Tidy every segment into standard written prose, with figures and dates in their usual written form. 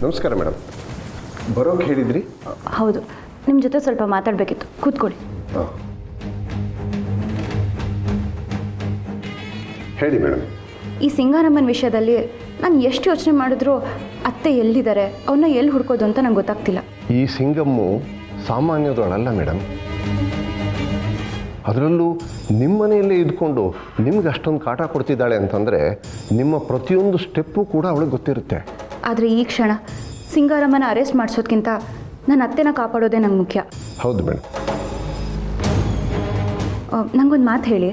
ನಮಸ್ಕಾರ ಮೇಡಮ್. ಬರೋಕ್ಕೆ ಹೇಳಿದ್ರಿ? ಹೌದು, ನಿಮ್ಮ ಜೊತೆ ಸ್ವಲ್ಪ ಮಾತಾಡಬೇಕಿತ್ತು. ಕೂತ್ಕೊಳ್ಳಿ. ಹಾಂ, ಹೇಳಿ ಮೇಡಮ್. ಈ ಸಿಂಗಾರಮ್ಮನ ವಿಷಯದಲ್ಲಿ ನಾನು ಎಷ್ಟು ಯೋಚನೆ ಮಾಡಿದ್ರೂ ಅತ್ತೆ ಎಲ್ಲಿದ್ದಾರೆ, ಅವನ್ನ ಎಲ್ಲಿ ಹುಡ್ಕೋದು ಅಂತ ನಂಗೆ ಗೊತ್ತಾಗ್ತಿಲ್ಲ. ಈ ಸಿಂಗಮ್ಮು ಸಾಮಾನ್ಯದವಳಲ್ಲ ಮೇಡಮ್. ಅದರಲ್ಲೂ ನಿಮ್ಮ ಮನೆಯಲ್ಲೇ ಇದ್ಕೊಂಡು ನಿಮ್ಗೆ ಅಷ್ಟೊಂದು ಕಾಟ ಕೊಡ್ತಿದ್ದಾಳೆ ಅಂತಂದರೆ ನಿಮ್ಮ ಪ್ರತಿಯೊಂದು ಸ್ಟೆಪ್ಪು ಕೂಡ ಅವಳಿಗೆ ಗೊತ್ತಿರುತ್ತೆ. ಆದರೆ ಈ ಕ್ಷಣ ಸಿಂಗಾರಮ್ಮನ ಅರೆಸ್ಟ್ ಮಾಡಿಸೋದ್ಕಿಂತ ನನ್ನ ಅತ್ತೆನ ಕಾಪಾಡೋದೇ ನಂಗೆ ಮುಖ್ಯ. ಹೌದು ಮೇಡಮ್. ನಂಗೊಂದು ಮಾತು ಹೇಳಿ,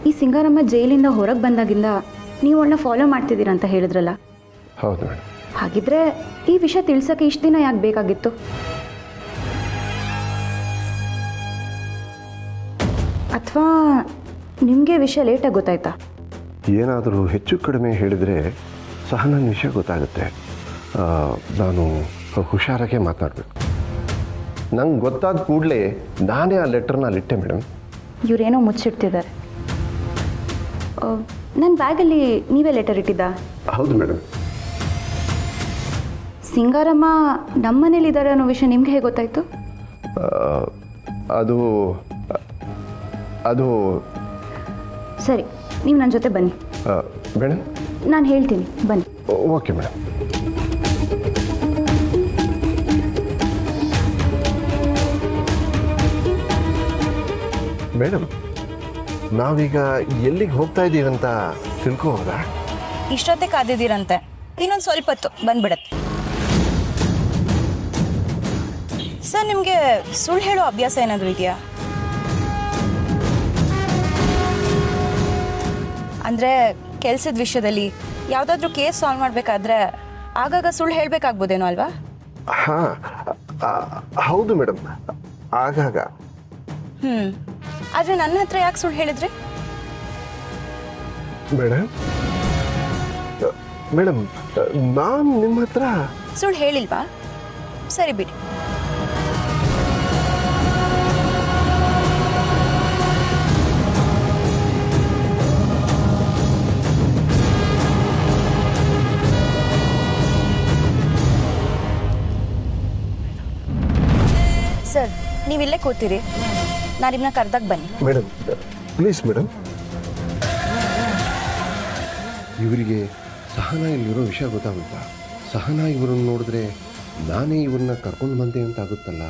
ಈ ಸಿಂಗಾರಮ್ಮ ಜೈಲಿಂದ ಹೊರಗೆ ಬಂದಾಗಿಂದ ನೀವು ಅವಳನ್ನ ಫಾಲೋ ಮಾಡ್ತಿದ್ದೀರಾ ಅಂತ ಹೇಳಿದ್ರಲ್ಲ? ಹೌದು ಮೇಡಮ್. ಹಾಗಿದ್ರೆ ಈ ವಿಷಯ ತಿಳ್ಸೋಕ್ಕೆ ಇಷ್ಟು ದಿನ ಯಾಕೆ ಬೇಕಾಗಿತ್ತು? ಅಥವಾ ನಿಮಗೆ ವಿಷಯ ಲೇಟಾಗಿ ಗೊತ್ತಾಯ್ತಾ? ಏನಾದರೂ ಹೆಚ್ಚು ಕಡಿಮೆ ಹೇಳಿದರೆ ಸಹ ನನ್ನ ವಿಷಯ ಗೊತ್ತಾಗುತ್ತೆ. ನಾನು ಹುಷಾರಾಗೆ ಮಾತನಾಡಬೇಕು. ನಂಗೆ ಗೊತ್ತಾದ ಕೂಡಲೇ ನಾನೇ ಆ ಲೆಟರ್ನ ಅಲ್ಲಿಟ್ಟೆ ಮೇಡಮ್. ಇವರೇನೋ ಮುಚ್ಚಿಡ್ತಿದ್ದಾರೆ. ನನ್ನ ಬ್ಯಾಗಲ್ಲಿ ನೀವೇ ಲೆಟರ್ ಇಟ್ಟಿದ್ದ? ಹೌದು ಮೇಡಮ್. ಸಿಂಗಾರಮ್ಮ ನಮ್ಮ ಮನೇಲಿದ್ದಾರೆ ಅನ್ನೋ ವಿಷಯ ನಿಮ್ಗೆ ಹೇಗೆ ಗೊತ್ತಾಯಿತು? ಅದು ಅದು ಸರಿ, ನೀವು ನನ್ನ ಜೊತೆ ಬನ್ನಿ. ಮೇಡಮ್, ನಾನು ಹೇಳ್ತೀನಿ, ಬನ್ನಿ. Okay madam. ಮೇಡಮ್, ನಾವೀಗ ಎಲ್ಲಿಗೆ ಹೋಗ್ತಾ ಇದ್ದೀವಿ ಅಂತ ತಿಳ್ಕೋಬೋದಾ? ಇಷ್ಟೊತ್ತೇ ಕಾದಿದ್ದೀರಂತೆ, ಇನ್ನೊಂದು ಸ್ವಲ್ಪ ಹೊತ್ತು ಬಂದ್ಬಿಡತ್ತೆ. ಸರ್, ನಿಮಗೆ ಸುಳ್ಳು ಹೇಳೋ ಅಭ್ಯಾಸ ಏನಾದರೂ ಇದೆಯಾ? ಅಂದರೆ ಕೆಲಸದ ವಿಷಯದಲ್ಲಿ ಯಾವುದಾದ್ರೂ ಕೇಸ್ ಸಾಲ್ವ್ ಮಾಡಬೇಕಾದ್ರೆ ಆಗಾಗ ಸುಳ್ಳು ಹೇಳಬೇಕಾಗ್ಬೋದೇನೋ ಅಲ್ವಾ? ಹಾಂ, ಹೌದು ಮೇಡಮ್, ಆಗಾಗ. ಆದರೆ ನನ್ನ ಹತ್ರ ಯಾಕೆ ಸುಳ್ಳು ಹೇಳಿದ್ರಿ? ಮೇಡಮ್ ಮೇಡಮ್ ನಾನು ನಿಮ್ಮ ಹತ್ರ ಸುಳ್ಳು ಹೇಳಿಲ್ವಾ? ಸರಿ ಬಿಡಿ. ಸರ್, ನೀವಿಲ್ಲೇ ಕೂತೀರಿ, ನಾನು ನಿಮ್ಮನ್ನ ಕರೆದಾಗ ಬನ್ನಿ. Madam please madam. ಇವರಿಗೆ ಸಹನಾ ಇಲ್ಲಿರೋ ವಿಷಯ ಗೊತ್ತಾಗುತ್ತಾ? ಸಹನಾ ಇವರನ್ನು ನೋಡಿದ್ರೆ ನಾನೇ ಇವ್ರನ್ನ ಕರ್ಕೊಂಡು ಬಂದೆ ಅಂತ ಆಗುತ್ತಲ್ಲ.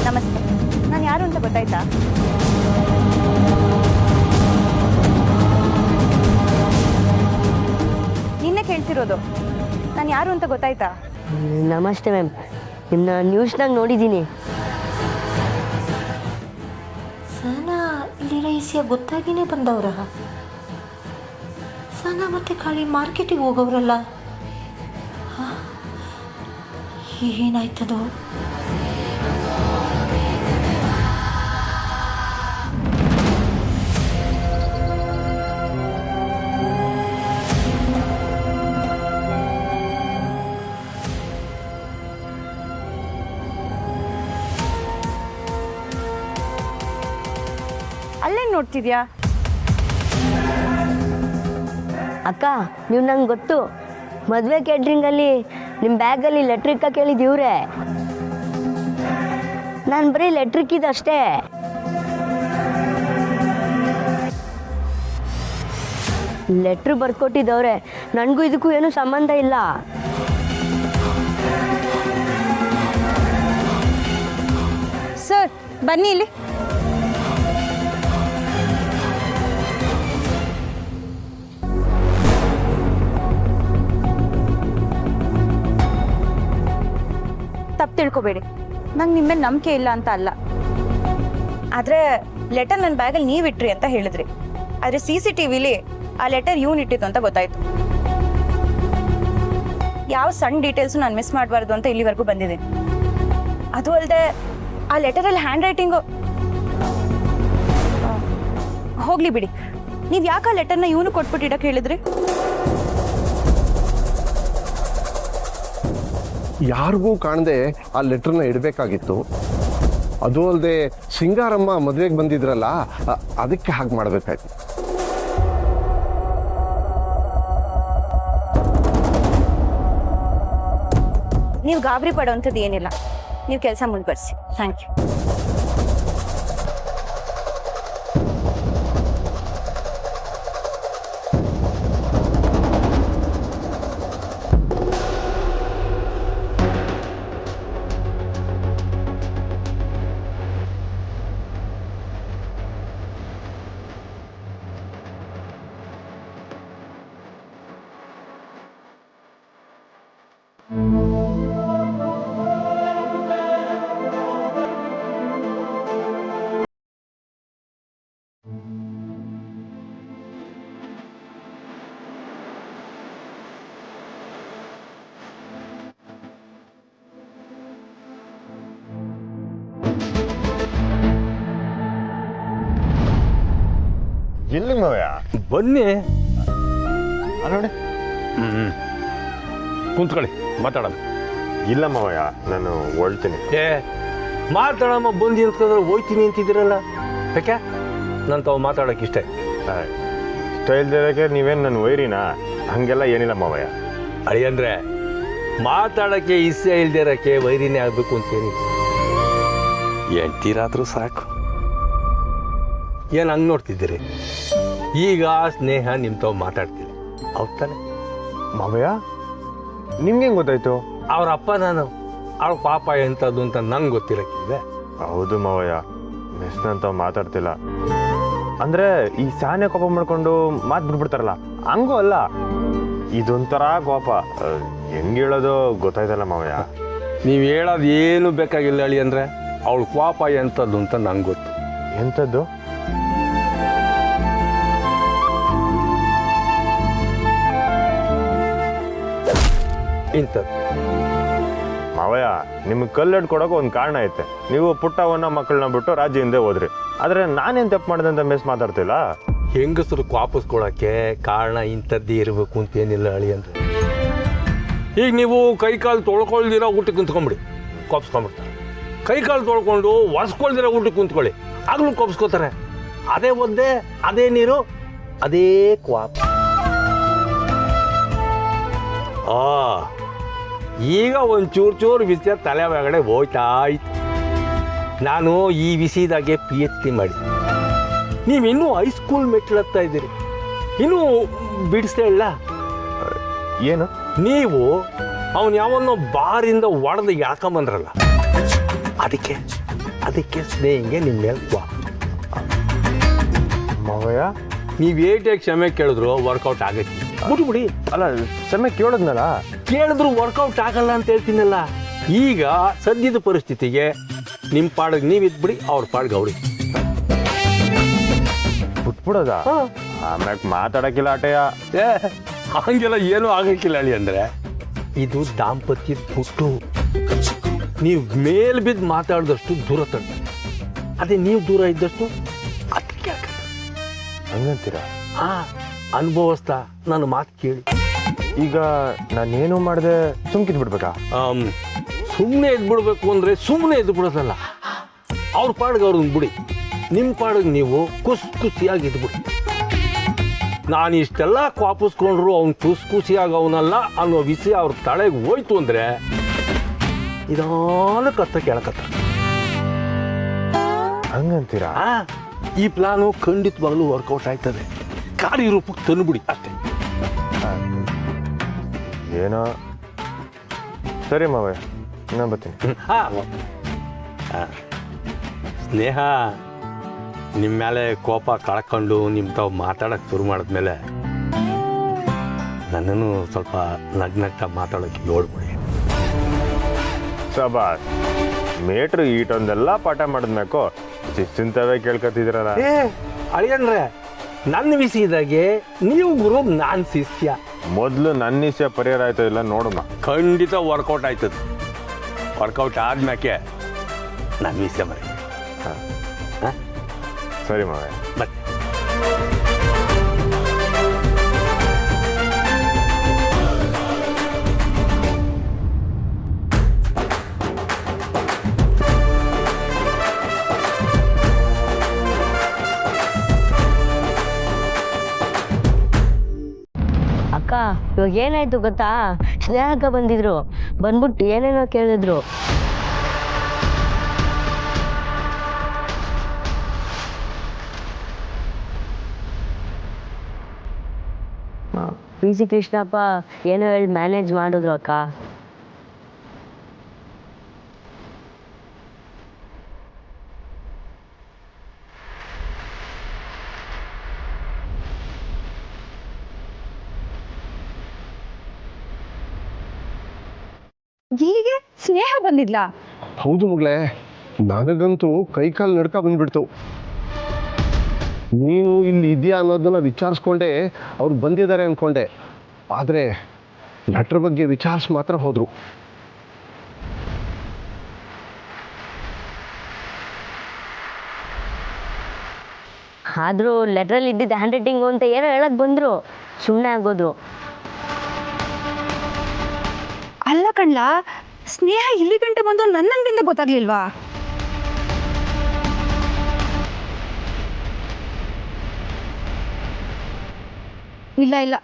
ನಮಸ್ತೆ. ನಾನು ಯಾರು ಅಂತ ಗೊತ್ತಾಯ್ತಾ? ನಿನ್ನೆ ಕೇಳ್ತಿರೋದು, ನಾನು ಯಾರು ಅಂತ ಗೊತ್ತಾಯ್ತಾ? ನಮಸ್ತೆ ಮ್ಯಾಮ್, ನಿಮ್ಮನ್ನ ನ್ಯೂಸ್ನಾಗ ನೋಡಿದ್ದೀನಿ. ಸಹನಾ ಇಲ್ಲಿರೋ ಈಸಿಯ ಗೊತ್ತಾಗಿನೇ ಬಂದವ್ರ? ಸಹನಾ ಮತ್ತೆ ಕಾಳಿ ಮಾರ್ಕೆಟಿಗೆ ಹೋಗೋವ್ರಲ್ಲ, ಏನಾಯ್ತದೋ? ಅಲ್ಲೇನು ನೋಡ್ತಿದ್ಯಾ? ಅಕ್ಕ, ನೀವು ನಂಗೆ ಗೊತ್ತು, ಮದುವೆ ಕ್ಯಾಟ್ರಿಂಗಲ್ಲಿ ನಿಮ್ಮ ಬ್ಯಾಗಲ್ಲಿ ಲೆಟ್ರಿಕ್ಕ ಕೇಳಿದ್ದೀವ್ರೆ. ನಾನು ಬರೀ ಲೆಟ್ರಿಕ್ಕಿದಷ್ಟೇ. ಲೆಟ್ರ್ ಬರ್ಕೊಟ್ಟಿದ್ದವ್ರೆ, ನನಗೂ ಇದಕ್ಕೂ ಏನೂ ಸಂಬಂಧ ಇಲ್ಲ. ಸರ್, ಬನ್ನಿ ಇಲ್ಲಿ. ತಪ್ಪು ತಿಳ್ಕೊಬೇಡಿ, ನಂಗೆ ನಿಮ್ಮ ಮೇಲೆ ನಂಬಿಕೆ ಇಲ್ಲ ಅಂತ ಅಲ್ಲ. ಆದರೆ ಲೆಟರ್ ನನ್ನ ಬ್ಯಾಗಲ್ಲಿ ನೀವು ಇಟ್ರಿ ಅಂತ ಹೇಳಿದ್ರಿ. ಆದರೆ CCTVಲಿ ಆ ಲೆಟರ್ ಇವ್ನು ಇಟ್ಟಿತ್ತು ಅಂತ ಗೊತ್ತಾಯ್ತು. ಯಾವ ಸಣ್ಣ ಡೀಟೇಲ್ಸು ನಾನು ಮಿಸ್ ಮಾಡಬಾರ್ದು ಅಂತ ಇಲ್ಲಿವರೆಗೂ ಬಂದಿದ್ದೀನಿ. ಅದು ಅಲ್ಲದೆ ಆ ಲೆಟರಲ್ಲಿ ಹ್ಯಾಂಡ್ ರೈಟಿಂಗು ಹೋಗ್ಲಿ ಬಿಡಿ. ನೀವು ಯಾಕೆ ಆ ಲೆಟರ್ನ ಇವನು ಕೊಟ್ಬಿಟ್ಟು ಇಡಕ್ಕೆ ಹೇಳಿದ್ರಿ? ಯಾರಿಗೂ ಕಾಣದೆ ಆ ಲೆಟ್ರನ್ನ ಇಡಬೇಕಾಗಿತ್ತು. ಅದು ಅಲ್ಲದೆ ಸಿಂಗಾರಮ್ಮ ಮದುವೆಗೆ ಬಂದಿದ್ರಲ್ಲ, ಅದಕ್ಕೆ ಹಾಗೆ ಮಾಡಬೇಕಾಯ್ತು. ನೀವು ಗಾಬರಿ ಪಡೋವಂಥದ್ದು ಏನಿಲ್ಲ. ನೀವು ಕೆಲಸ ಮುಂದುವರಿಸಿ. Thank you. ಎಲ್ಲಿ ಮಾವಯ್ಯ? ಬನ್ನಿ ನೋಡಿ. ಕುಂತ್ಕೊಳ್ಳಿ, ಮಾತಾಡೋಣ. ಇಲ್ಲ ಮಾವಯ್ಯ, ನಾನು ಹೊಳ್ತೀನಿ. ಮಾತಾಡಮ್ಮ, ಬಂದು ನಿಂತ್ಕೊಂಡ್ರೆ ಹೋಯ್ತೀನಿ ಅಂತಿದ್ದೀರಲ್ಲ, ಯಾಕೆ? ನಾನು ತಾವು ಮಾತಾಡೋಕೆ ಇಷ್ಟ ಇಲ್ದಿರೋಕೆ ನೀವೇನು ನನ್ನ ವೈರಿನಾ? ಹಂಗೆಲ್ಲ ಏನಿಲ್ಲ ಮಾವಯ್ಯ. ಅಳಿಯಂದ್ರೆ ಮಾತಾಡೋಕ್ಕೆ ಇಷ್ಟ ಇಲ್ದಿರೋಕ್ಕೆ ವೈರಿನೇ ಆಗಬೇಕು ಅಂತೇನಿ. ಎಂಟೀರಾದ್ರೂ ಸಾಕು. ಏನು ಹಂಗೆ ನೋಡ್ತಿದ್ದೀರಿ? ಈಗ ಸ್ನೇಹ ನಿಮ್ಮ ತಾವು ಮಾತಾಡ್ತೀವಿ, ಹೌದ್ ತಾನೆ? ಮಾವಯ್ಯ, ನಿಮ್ಗೆ ಹೆಂಗೆ ಗೊತ್ತಾಯ್ತು? ಅವ್ರ ಅಪ್ಪ ನಾನು, ಅವ್ರ ಪಾಪ ಎಂಥದ್ದು ಅಂತ ನಂಗೆ ಗೊತ್ತಿರಕ್ಕಿದೆ. ಹೌದು ಮಾವಯ್ಯ, ಮೆಸ್ನಂತ ಮಾತಾಡ್ತಿಲ್ಲ. ಅಂದ್ರೆ ಈ ಸಾನೆ ಕೋಪ ಮಾಡ್ಕೊಂಡು ಮಾತು ಬಿಟ್ಬಿಡ್ತಾರಲ್ಲ, ಹಂಗೂ ಅಲ್ಲ. ಇದೊಂಥರ ಕೋಪ. ಹೆಂಗೆ ಹೇಳೋದು ಗೊತ್ತಾಯ್ತಲ್ಲ ಮಾವಯ್ಯ. ನೀವು ಹೇಳೋದು ಏನು ಬೇಕಾಗಿಲ್ಲ ಹೇಳಿ. ಅಂದರೆ ಅವಳ ಪಾಪ ಎಂಥದ್ದು ಅಂತ ನಂಗೆ ಗೊತ್ತು. ಎಂಥದ್ದು? ಇಂಥದ್ದು. ಮಾವಯ್ಯ, ನಿಮ್ಗೆ ಕಲ್ಲೆಡ್ ಕೊಡೋಕೆ ಒಂದು ಕಾರಣ ಐತೆ. ನೀವು ಪುಟ್ಟವನ್ನ ಮಕ್ಕಳನ್ನ ಬಿಟ್ಟು ರಾಜ್ಯ ಹಿಂದೆ ಹೋದ್ರಿ. ಆದರೆ ನಾನೇನು ತಪ್ಪು ಮಾಡಿದೆ ಅಂತ ಮೆಸ್ ಮಾತಾಡ್ತಿಲ್ಲ. ಹೆಂಗಸರು ವಾಪಸ್ಕೊಳಕ್ಕೆ ಕಾರಣ ಇಂಥದ್ದೇ ಇರಬೇಕು ಅಂತ ಏನಿಲ್ಲ ಹೇಳಿ. ಅಂದರೆ ಈಗ ನೀವು ಕೈಕಾಲು ತೊಳ್ಕೊಳ್ದಿರೋ ಊಟಕ್ಕೆ ಕುಂತ್ಕೊಂಬಿಡಿ, ಕೋಪಿಸ್ಕೊಂಡ್ಬಿಡ್ತಾರೆ. ಕೈಕಾಲು ತೊಳ್ಕೊಂಡು ಒರೆಸ್ಕೊಳ್ದಿರೋ ಊಟಕ್ಕೆ ಕುಂತ್ಕೊಳ್ಳಿ, ಆಗ್ಲೂ ಕೋಪಿಸ್ಕೋತಾರೆ. ಅದೇ ಒದ್ದೆ, ಅದೇ ನೀರು, ಅದೇ ಕ್ವಾಪ್. ಈಗ ಒಂದು ಚೂರು ವಿಷಯ ತಲೆ ಒಳಗಡೆ ಹೋಯ್ತಾ ಇತ್ತು. ನಾನು ಈ ವಿಷಯದಾಗೆ PhD ಮಾಡಿ, ನೀವಿನ್ನೂ ಹೈಸ್ಕೂಲ್ ಮೆಟ್ಲು ಹತ್ತಾ ಇದ್ದೀರಿ, ಇನ್ನೂ ಬಿಡಿಸ್ತಾ ಇಲ್ಲ. ಏನು? ನೀವು ಅವನು ಯಾವನ್ನೋ ಬಾರಿಂದ ಒಡೆದು ಎಳ್ಕೊಂಬಂದ್ರಲ್ಲ, ಅದಕ್ಕೆ ಸ್ನೇಹಿಗೆ ನಿಮ್ಮ ಮೇಲೆ ಮಾವಯ್ಯ, ನೀವು ಏಟೇ ಕ್ಷಮೆ ಕೇಳಿದ್ರು ವರ್ಕೌಟ್ ಆಗತ್ತೆ. ಬಿಟ್ಬಿಡಿ. ಅಲ್ಲ, ಕ್ಷಮೆ ಕೇಳೋದ್ನಲ್ಲ. ಕೇಳಿದ್ರು ವರ್ಕೌಟ್ ಆಗಲ್ಲ ಅಂತ ಹೇಳ್ತೀನಲ್ಲ. ಈಗ ಸದ್ಯದ ಪರಿಸ್ಥಿತಿಗೆ ನಿಮ್ಮ ಪಾಡಿಗೆ ನೀವು ಇದ್ಬಿಡಿ, ಅವ್ರ ಪಾಡಿಗೆ ಅವ್ರಿಗೆ ಬಿಟ್ಬಿಡೋದ? ಆಮ್ಯಾಗ ಮಾತಾಡಕ್ಕಿಲ್ಲ ಆಟಯ್ಯ. ಹಂಗೆಲ್ಲ ಏನೂ ಆಗಕ್ಕಿಲ್ಲ ಹೇಳಿ. ಅಂದರೆ ಇದು ದಾಂಪತ್ಯದ ಪುಟ್ಟು. ನೀವು ಮೇಲ್ ಬಿದ್ದು ಮಾತಾಡಿದಷ್ಟು ದೂರ ತಳ್ಳ, ಅದೇ ನೀವು ದೂರ ಇದ್ದಷ್ಟು ಅದಕ್ಕೆ ಆಗಲ್ಲ. ಹಂಗಂತೀರ? ಅನುಭವಸ್ತಾ ನನ್ನ ಮಾತು ಕೇಳಿ. ಈಗ ನಾನೇನು ಮಾಡಿದೆ ಸುಮ್ಕಿದ್ ಬಿಡ್ಬೇಕಾ? ಸುಮ್ಮನೆ ಎದ್ಬಿಡ್ಬೇಕು ಅಂದರೆ ಸುಮ್ಮನೆ ಎದ್ದು ಬಿಡೋದಲ್ಲ. ಅವ್ರ ಪಾಡಿಗೆ ಅವ್ರನ್ನ ಬಿಡಿ, ನಿಮ್ಮ ಪಾಡಿಗೆ ನೀವು ಖುಷಿಯಾಗಿ ಇದ್ಬಿಡಿ. ನಾನು ಇಷ್ಟೆಲ್ಲ ವಾಪಸ್ಕೊಂಡ್ರು ಅವ್ನು ಖುಷಿಯಾಗಿ ಅವನಲ್ಲ ಅನ್ನೋ ವಿಷಯ ಅವ್ರ ತಲೆಗೆ ಹೋಯ್ತು ಅಂದರೆ ಇದಾನ ಕತ್ತ ಕೇಳಕತ್ತ. ಹಂಗಂತೀರಾ? ಈ ಪ್ಲಾನು ಖಂಡಿತವಾಗ್ಲೂ ವರ್ಕೌಟ್ ಆಯ್ತದೆ. ಕಾರ್ಯರೂಪಕ್ಕೆ ತಂದುಬಿಡಿ ಅಷ್ಟೇ. ಏನೋ ಸರಿ ಮಾವಯ್ಯ, ನಾನು ಬರ್ತೀನಿ. ಸ್ನೇಹ ನಿಮ್ಮ ಮೇಲೆ ಕೋಪ ಕಳ್ಕೊಂಡು ನಿಮ್ಮ ತಾವು ಮಾತಾಡೋಕ್ಕೆ ಶುರು ಮಾಡಿದ್ಮೇಲೆ ನನ್ನನ್ನು ಸ್ವಲ್ಪ ನಗ್ನಗ್ತಾ ಮಾತಾಡೋಕ್ಕೆ ನೋಡ್ಬಿಡಿ. ಸಬಾಸ್, ಮೇಟ್ರು ಈಟೊಂದೆಲ್ಲ ಪಾಠ ಮಾಡಿದ್ಮ್ಯಾಕೋ ಚಿಂತವೇ ಕೇಳ್ಕೊತಿದ್ದೀರಲ್ಲ. ಅಳಿಯನ್ರೆ, ನನ್ನ ವಿಷಯದಾಗೆ ನೀವು ಗುರು, ನಾನು ಶಿಷ್ಯ. ಮೊದಲು ನನ್ನ ವಿಷಯ ಪರಿಹಾರ ಆಯ್ತು ಇಲ್ಲ ನೋಡೋಣ. ಖಂಡಿತ ವರ್ಕೌಟ್ ಆಯ್ತದೆ. ವರ್ಕೌಟ್ ಆದ್ಮ್ಯಾಕೆ ನಾನು ಇಸ್ಕೊಂಬರ್ತೀನಿ. ಸರಿ ಮಾವಯ್ಯ. ಬನ್ನಿ. ಅಕ್ಕ ಇವಾಗ ಏನಾಯ್ತು ಗೊತ್ತಾ, ಸ್ನೇಹಕ್ಕ ಬಂದಿದ್ರು, ಬಂದ್ಬಿಟ್ಟು ಏನೇನೋ ಕೇಳಿದ್ರು. ಪಿ ಸಿ ಕೃಷ್ಣಪ್ಪ ಏನೋ ಹೇಳಿ ಮ್ಯಾನೇಜ್ ಮಾಡಿದ್ರು ಅಕ್ಕ. ಹೀಗೆ ಸ್ನೇಹ ಬಂದಿದ್ಲಾ? ಹೌದು ಮಗಳೇ, ನನಗಂತೂ ಕೈಕಾಲು ನಡ್ಕ ಬಂದ್ಬಿಡ್ತು. ನೀನು ಇಲ್ಲಿ ಇದೆಯಾ ಅನ್ನೋದನ್ನ ವಿಚಾರಿಸ್ಕೊಂಡೆ ಅವ್ರು ಬಂದಿದ್ದಾರೆ ಅಂದ್ಕೊಂಡೆ. ಆದರೆ ಲೆಟ್ರ್ ಬಗ್ಗೆ ವಿಚಾರಿಸಿ ಮಾತ್ರ ಹೋದರು. ಆದರೂ ಲೆಟ್ರಲ್ಲಿ ಇದ್ದಿದ್ದು ಹ್ಯಾಂಡ್ ರೈಟಿಂಗು ಅಂತ ಏನೋ ಹೇಳಕ್ ಬಂದರು, ಸುಮ್ಮನೆ ಆಗೋದು. ಅಲ್ಲ ಕಣ್ಲ, ಸ್ನೇಹ ಇಲ್ಲಿ ಗಂಟೆ ಬಂದು ನನ್ನಂಗಿಂದ ಗೊತ್ತಾಗ್ಲಿಲ್ವಾ? ಇಲ್ಲ ಇಲ್ಲ,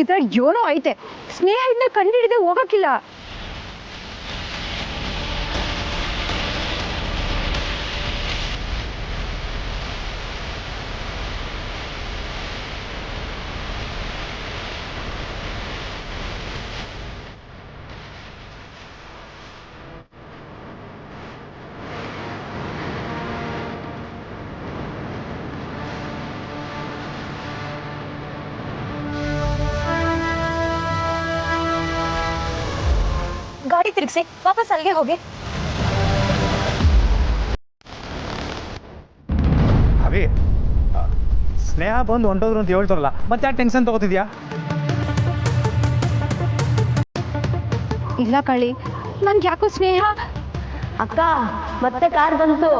ಇದ್ರಾಗ ಏನೋ ಐತೆ. ಸ್ನೇಹ ಇದನ್ನ ಕಂಡಿಡಿದೆ ಹೋಗಕ್ಕಿಲ್ಲ. ಗಾಡಿ ತಿರುಗಿಸಿ ವಾಪಸ್ ಅಲ್ಲಿಗೆ ಹೋಗಿ. ಅವಿ, ಸ್ನೇಹ ಬಂದು ಹೊಂಟೋದ್ರು ಅಂತ ಹೇಳ್ತಾರಲ್ಲ, ಮತ್ತೆ ಯಾಕೆ ಟೆನ್ಷನ್ ತಗೋತಿದ್ಯಾ? ಇಲ್ಲ ಕಳಿ, ನನ್ಗೆ ಯಾಕೋ ಸ್ನೇಹ. ಅಕ್ಕ ಮತ್ತೆ ಕಾರ್ ಬಂತು.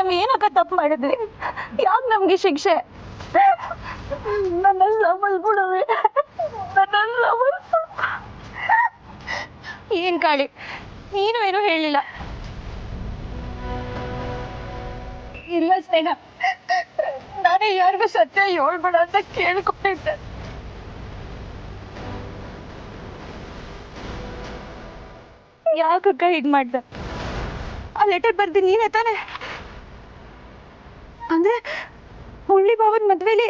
ನಾವ್ ಏನಕ್ಕ ತಪ್ಪು ಮಾಡಿದ್ವಿ? ಯಾಕೆ ನಮ್ಗೆ ಶಿಕ್ಷೆ? ನನ್ನ ಸಮಸ್ಬಿಡವೆ, ನನ್ನ ಏನ್ ಕಾಳಿ, ನೀನು ಏನೂ ಹೇಳಿಲ್ಲ. ಇಲ್ಲ ಸ್ನೇಹ, ನಾನೇ ಯಾರಿಗೂ ಸತ್ಯ ಹೇಳ್ಬೇಡ ಅಂತ ಕೇಳ್ಕೊಂಡಿದ್ದೆ. ಯಾಕಕ್ಕ ಹೀಗ್ ಮಾಡ್ದೆ? ಆ ಲೆಟರ್ ಬರ್ದಿ ನೀನೇ ತಾನೆ? ಅಂದ್ರೆ ಹುಳ್ಳಿ ಬಾವನ್ ಮದ್ವೆಲಿ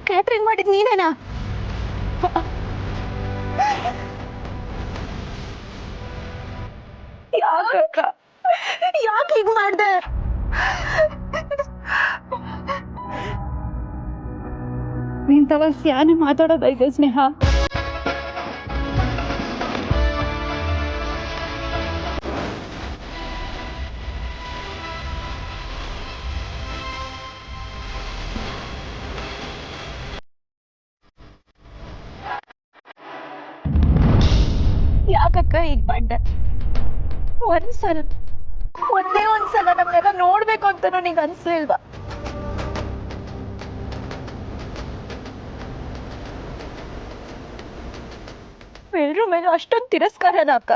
ಕ್ಯಾಟ್ರಿಂಗ್ ಮಾಡಿದ್ ನೀನೇನಾ? ಯಾಕಕ್ಕ ಯಾಕೆ ಹೀಗ್ ಮಾಡ್ದೆ? ನೀನ್ ತವ ಸ್ಯಾನೆ ಮಾತಾಡೋದೈತೆ ಸ್ನೇಹ. ಯಾಕಕ್ಕ ಹೀಗ್ ಮಾಡ್ದೆ? ಒಂದೇ ಒಂದ್ಸಲ ನಮ್ನೆಲ್ಲ ನೋಡ್ಬೇಕು ಅಂತನೂ ನಿಂಗೆ ಅನ್ಸ್ಲಿಲ್ವಾ? ಎಲ್ರ ಮೇಲೂ ಅಷ್ಟೊಂದು ತಿರಸ್ಕಾರನ ಅಕ್ಕ?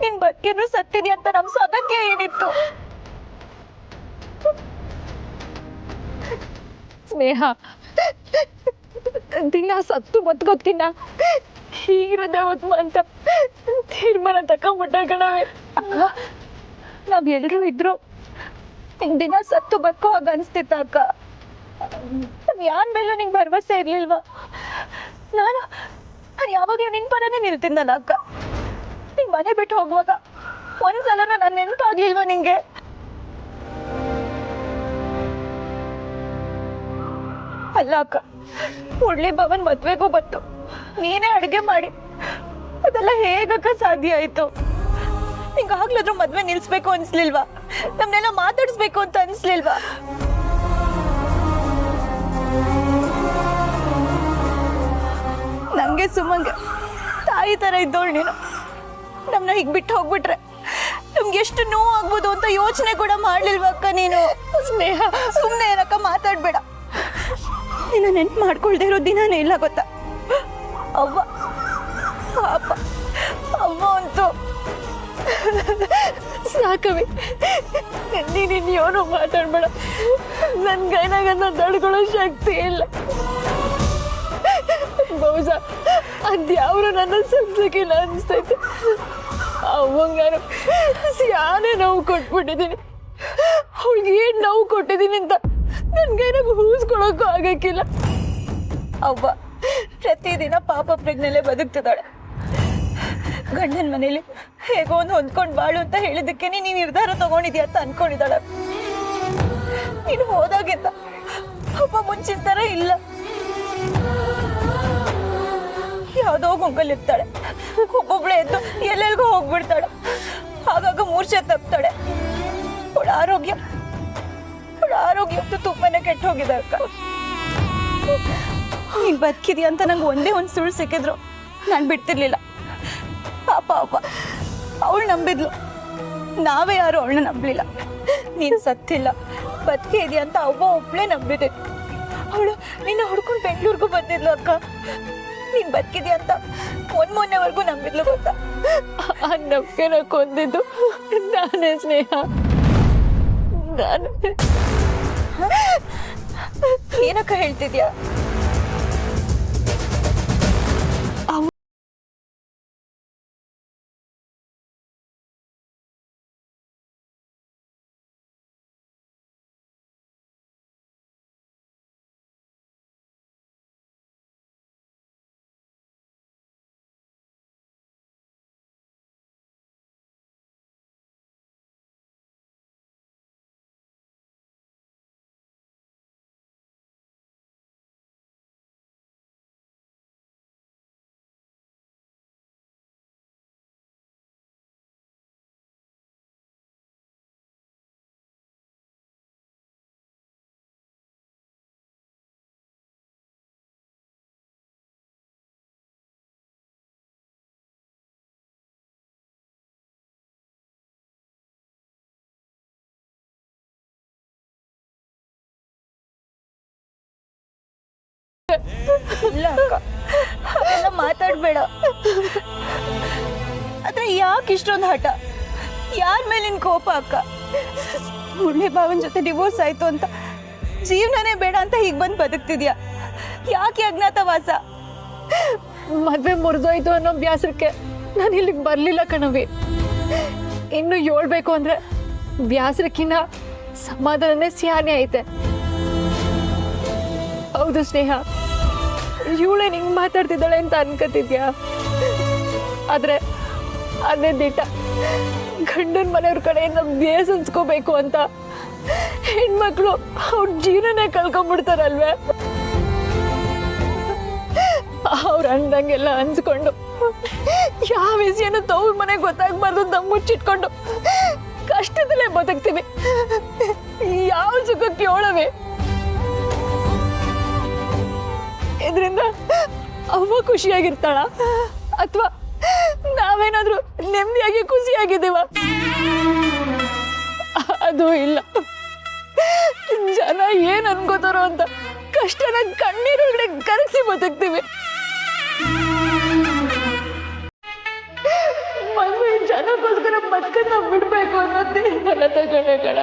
ನಿನ್ ಬದುಕಿದ್ರು ಸತ್ತಿದ್ಯಾ ಅಂತ ನಮ್ ಅಗತ್ಯ ಏನಿತ್ತು? ಸ್ನೇಹ, ದಿನ ಸತ್ತು ಬದುಕೋತಿನ ಹೀಗಿರೋದೇ ಉತ್ತಮ ಅಂತ ತೀರ್ಮಾನ ತಕೊಂಡ್ಬಿಟ್ಟ ಕಣವೆ. ನಾವ್ ಎಲ್ರೂ ಇದ್ರು ದಿನ ಸತ್ತು ಬದುಕೋ ಹಾಗ ಅನ್ಸ್ತಿತ್ತ ಅಕ್ಕ? ಯಾನ್ ಮೇಲೂ ನಿಂಗೆ ಭರವಸೆ ಇರ್ಲಿಲ್ವಾ? ನಾನು ಯಾವಾಗ್ಲೂ ನಿನ್ ಪರನೇ ನಿಲ್ತಿದ್ದಲ್ಲ ಅಕ್ಕ. ನಿಂಗ್ ಮನೆ ಬಿಟ್ಟು ಹೋಗುವಾಗ ಒಂದ್ಸಲ ನನ್ನ ನೆನಪಾಗ್ಲಿಲ್ವಾ ನಿಂಗೆ? ಅಲ್ಲ ಅಕ್ಕ, ಮುರಳಿ ಭವನ್ ಮದ್ವೆಗೂ ಬಂತು, ನೀನೇ ಅಡ್ಗೆ ಮಾಡಿ, ಅದೆಲ್ಲ ಹೇಗಕ್ಕ ಸಾಧ್ಯ ಆಯ್ತು? ನಿಂಗೆ ಆಗ್ಲಾದ್ರೂ ಮದ್ವೆ ನಿಲ್ಸ್ಬೇಕು ಅನ್ಸ್ಲಿಲ್ವಾ? ನಮ್ನೆಲ್ಲ ಮಾತಾಡ್ಸ್ಬೇಕು ಅಂತ ಅನ್ಸ್ಲಿಲ್ವಾ? ನಂಗೆ ಸುಮ್ಮಂಗೆ ತಾಯಿ ತರ ಇದ್ದೋಳು ನೀನು. ನಮ್ನ ಹೀಗ್ ಬಿಟ್ಟು ಹೋಗ್ಬಿಟ್ರೆ ನಮ್ಗೆ ಎಷ್ಟು ನೋವು ಆಗ್ಬೋದು ಅಂತ ಯೋಚನೆ ಕೂಡ ಮಾಡ್ಲಿಲ್ವಾ ಅಕ್ಕ ನೀನು? ಸ್ನೇಹ, ಸುಮ್ನೆ ಏನಕ್ಕ ಮಾತಾಡ್ಬೇಡ. ನಿನ್ನ ನೆನ್ಪು ಮಾಡ್ಕೊಳ್ದೆ ಇರೋ ದಿನಾನೇ ಇಲ್ಲ ಗೊತ್ತಾ? ಅವ್ವ ಪಾಪ, ಅವ್ವ ಅಂತೂ ಸಾಕವಿ. ನೀನು ಏನೋ ಮಾತಾಡ್ಬೇಡ, ನನ್ ಕೈನಾಗ ತಡ್ಕೊಳ್ಳೋ ಶಕ್ತಿ ಇಲ್ಲ. ಬಹುಶಃ ಅದ್ಯಾವ್ರು ನನ್ನ ಸಂಸಕ್ಕಿಲ್ಲ ಅನಿಸ್ತೈತೆ. ಅವಂಗ ನಾನು ಸ್ಯಾನೆ ನೋವು ಕೊಟ್ಬಿಟ್ಟಿದ್ದೀನಿ. ಅವ್ಳಿಗೆ ಏನ್ ನೋವು ಕೊಟ್ಟಿದ್ದೀನಿ ಅಂತ ನನ್ ಕೈನಾಗ ಹೂಸ್ಕೊಳಕ್ಕೂ ಆಗಕ್ಕಿಲ್ಲ. ಅವ್ವ ಪ್ರತಿದಿನ ಪಾಪ ಪ್ರಜ್ಞೆಲೆ ಬದುಕ್ತಿದ್ದಾಳೆ. ಗಂಡನ ಮನೇಲಿ ಹೇಗೋ ಒಂದು ಹೊಂದ್ಕೊಂಡು ಬಾಳು ಅಂತ ಹೇಳಿದಕ್ಕೆ ನೀನು ನಿರ್ಧಾರ ತಗೊಂಡಿದ್ಯಾ ಅಂತ ಅನ್ಕೊಂಡಿದ್ದಾಳೆ. ನೀನು ಹೋದಾಗಿಂದ ಅಪ್ಪ ಮುಂಚಿನ ತರ ಇಲ್ಲ. ಯಾವ್ದೋ ಗುಂಗಲ್ಲಿರ್ತಾಳೆ, ಒಬ್ಬೊಬ್ಳೆ ಎದ್ದು ಎಲ್ಲೆಲ್ಗೋ ಹೋಗ್ಬಿಡ್ತಾಳೆ, ಆಗಾಗ ಮೂರ್ಛೆ ತಪ್ತಾಳೆ. ಅವಳ ಆರೋಗ್ಯ ತುಂಬಾನೇ ಕೆಟ್ಟ ಹೋಗಿದೆ ಅಕ್ಕ. ನೀನ್ ಬದುಕಿದ್ಯಾ ಅಂತ ನಂಗೆ ಒಂದೇ ಒಂದು ಸುಳ್ಳು ಸಿಕ್ಕಿದ್ರು ನಾನು ಬಿಡ್ತಿರ್ಲಿಲ್ಲ. ಪಾಪ ಅವ್ವ ಅವಳು ನಂಬಿದ್ಲು, ನಾವೇ ಯಾರು ಅವಳನ್ನ ನಂಬಲಿಲ್ಲ. ನೀನ್ ಸತ್ತಿಲ್ಲ, ಬದುಕಿ ಇದೆಯಾ ಅಂತ ಅವ್ವ ಒಬ್ಳೇ ನಂಬಿದೆ. ಅವಳು ನಿನ್ನ ಹುಡ್ಕೊಂಡು ಬೆಂಗಳೂರಿಗೂ ಬಂದಿದ್ಲು ಅಕ್ಕ. ನೀನ್ ಬದುಕಿದ್ಯಾ ಅಂತ ಮೊನ್ನೆವರೆಗೂ ನಂಬಿದ್ಲು ಗೊತ್ತಾ? ಆ ನಂಬಿಕೆನ ಕೊಂದಿದ್ದು ನಾನೇ ಸ್ನೇಹ. ನಾನು ಏನಕ್ಕ ಹೇಳ್ತಿದ್ಯಾ? ಇಲ್ಲ ಅಕ್ಕ, ಅದೆಲ್ಲ ಮಾತಾಡ್ಬೇಡ. ಆದ್ರೆ ಯಾಕೆ ಇಷ್ಟೊಂದು ಹಠ? ಯಾರ ಮೇಲಿನ ಕೋಪ ಅಕ್ಕ? ಮುರಳಿ ಭಾವನ್ ಜೊತೆ ಡಿವೋರ್ಸ್ ಆಯ್ತು ಅಂತ ಜೀವನನೇ ಬೇಡ ಅಂತ ಹೀಗೆ ಬಂದು ಬದುಕ್ತಿದ್ಯಾ? ಯಾಕೆ ಅಜ್ಞಾತವಾಸ? ಮದ್ವೆ ಮುರಿದೋಯ್ತು ಅನ್ನೋ ಬ್ಯಾಸರಕ್ಕೆ ನಾನು ಇಲ್ಲಿಗೆ ಬರ್ಲಿಲ್ಲ ಕಣವಿ. ಇನ್ನು ಹೇಳ್ಬೇಕು ಅಂದ್ರೆ ಬ್ಯಾಸರಕ್ಕಿನ್ನ ಸಮಾಧಾನನೇ ಸ್ಯಾನೆ ಐತೆ. ಹೌದು ಸ್ನೇಹ, ಇವಳೇ ನಿಂಗೆ ಮಾತಾಡ್ತಿದ್ದಾಳೆ ಅಂತ ಅನ್ಕೋತಿದ್ಯಾ? ಆದ್ರೆ ಅದೇ ದಿಟ ಗಂಡನ ಮನೆಯವ್ರ ಕಡೆಯಿಂದ ಬೇಸ್ ಅನ್ಸ್ಕೋಬೇಕು ಅಂತ ಹೆಣ್ಮಕ್ಳು ಅವ್ರ ಜೀವನನೇ ಕಳ್ಕೊಂಡ್ಬಿಡ್ತಾರಲ್ವೇ. ಅವ್ರ ಅಂದಂಗೆಲ್ಲ ಅನ್ಸ್ಕೊಂಡು ಯಾವ ವಿಷಯನೂ ತವ್ರ ಮನೆಗೆ ಗೊತ್ತಾಗ್ಬಾರ್ದು ಅಂತ ಮುಚ್ಚಿಟ್ಕೊಂಡು ಕಷ್ಟದಲ್ಲೇ ಬದುಕ್ತೀವಿ. ಯಾವ ಸುಖಕ್ಕೆ ಹೇಳವೆ. ಇದರಿಂದ ಅವ್ವ ಖುಷಿಯಾಗಿರ್ತಾಳ ಅಥವಾ ನಾವೇನಾದ್ರೂ ನೆಮ್ಮದಿಯಾಗಿ ಖುಷಿಯಾಗಿದ್ದೀವ? ಅದು ಇಲ್ಲ. ಜನ ಏನ್ ಅನ್ಕೋತಾರೋ ಅಂತ ಕಷ್ಟನ ಕಣ್ಣೀರೊಳಗಡೆ ಕರಗಿಸಿ ಬದುಕ್ತೀವಿ. ಮದುವೆ ಜನಕ್ಕೋಸ್ಕರ ಬದುಕನ್ನ ಬಿಡ್ಬೇಕು ಅನ್ನೋದೇ ನನ್ನ ತಗೊಂಡೆ ಕಣ.